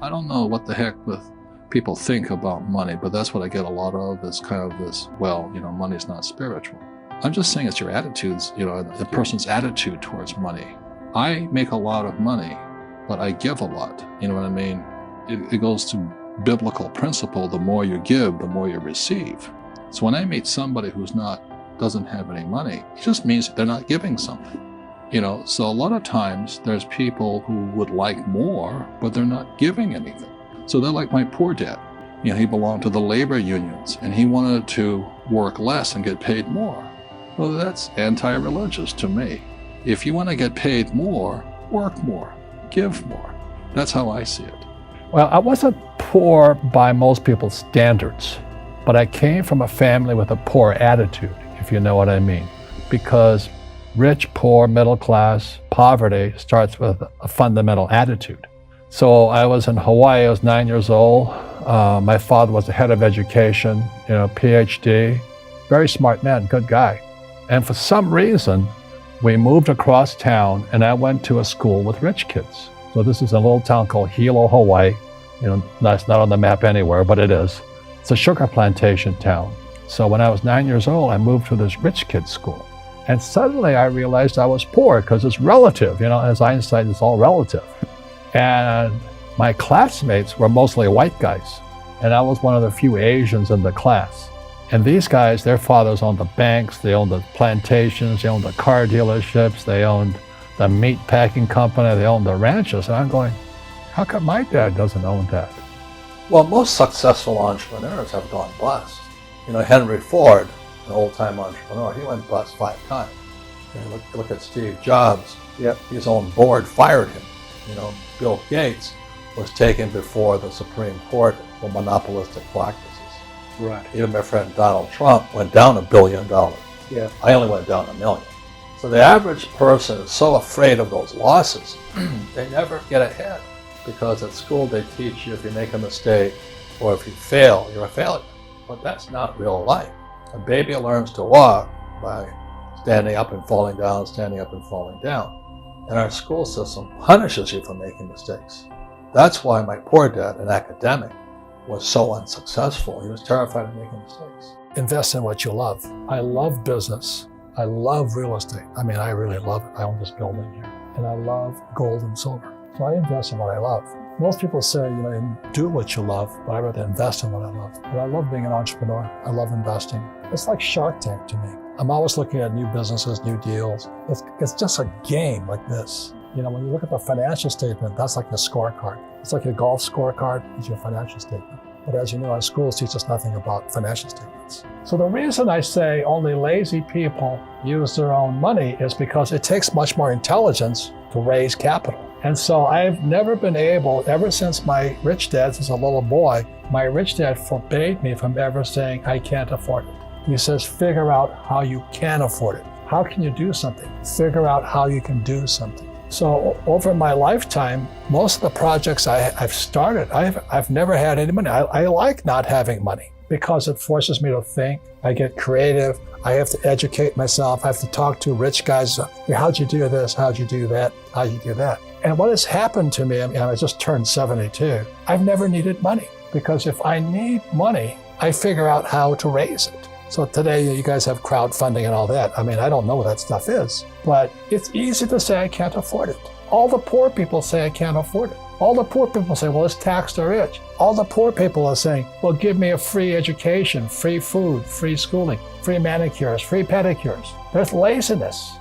I don't know what the heck with people think about money, but that's what I get a lot of, is kind of this, well, money's not spiritual. I'm just saying it's your attitudes, the person's attitude towards money. I make a lot of money, but I give a lot. You know what I mean? It goes to biblical principle: the more you give, the more you receive. So when I meet somebody doesn't have any money, it just means they're not giving something. So a lot of times there's people who would like more, but they're not giving anything. So they're like my poor dad. He belonged to the labor unions, and he wanted to work less and get paid more. Well, that's anti-religious to me. If you want to get paid more, work more, give more. That's how I see it. Well, I wasn't poor by most people's standards, but I came from a family with a poor attitude, if you know what I mean. Because rich, poor, middle class, poverty starts with a fundamental attitude. So I was in Hawaii, I was 9 years old. My father was the head of education, PhD, very smart man, good guy. And for some reason, we moved across town and I went to a school with rich kids. So this is a little town called Hilo, Hawaii. That's not on the map anywhere, but it is. It's a sugar plantation town. So when I was 9 years old, I moved to this rich kids school. And suddenly I realized I was poor because it's relative, as Einstein, it's all relative. And my classmates were mostly white guys. And I was one of the few Asians in the class. And these guys, their fathers owned the banks, they owned the plantations, they owned the car dealerships, they owned the meat packing company, they owned the ranches. And I'm going, how come my dad doesn't own that? Well, most successful entrepreneurs have gone bust. Henry Ford, an old-time entrepreneur, he went bust 5 times. Look at Steve Jobs. Yep. His own board fired him. Bill Gates was taken before the Supreme Court for monopolistic practices. Right. Even my friend Donald Trump went down $1 billion. Yeah. I only went down $1 million. So the average person is so afraid of those losses, they never get ahead. Because at school they teach you if you make a mistake or if you fail, you're a failure. But that's not real life. A baby learns to walk by standing up and falling down, standing up and falling down. And our school system punishes you for making mistakes. That's why my poor dad, an academic, was so unsuccessful. He was terrified of making mistakes. Invest in what you love. I love business. I love real estate. I really love it. I own this building here. And I love gold and silver. So I invest in what I love. Most people say, do what you love, but I rather invest in what I love. But I love being an entrepreneur. I love investing. It's like Shark Tank to me. I'm always looking at new businesses, new deals. It's just a game like this. When you look at the financial statement, that's like the scorecard. It's like your golf scorecard, it's your financial statement. But as you know, our schools teach us nothing about financial statements. So the reason I say only lazy people use their own money is because it takes much more intelligence to raise capital. And so I've never been able, ever since my rich dad, since a little boy, my rich dad forbade me from ever saying, I can't afford it. He says, figure out how you can afford it. How can you do something? Figure out how you can do something. So over my lifetime, most of the projects I've started, I've never had any money. I like not having money because it forces me to think. I get creative. I have to educate myself. I have to talk to rich guys. How'd you do this? How'd you do that? How'd you do that? And what has happened to me, I just turned 72, I've never needed money because if I need money, I figure out how to raise it. So today you guys have crowdfunding and all that. I don't know what that stuff is, but it's easy to say I can't afford it. All the poor people say I can't afford it. All the poor people say, well, it's tax the rich. All the poor people are saying, well, give me a free education, free food, free schooling, free manicures, free pedicures. There's laziness.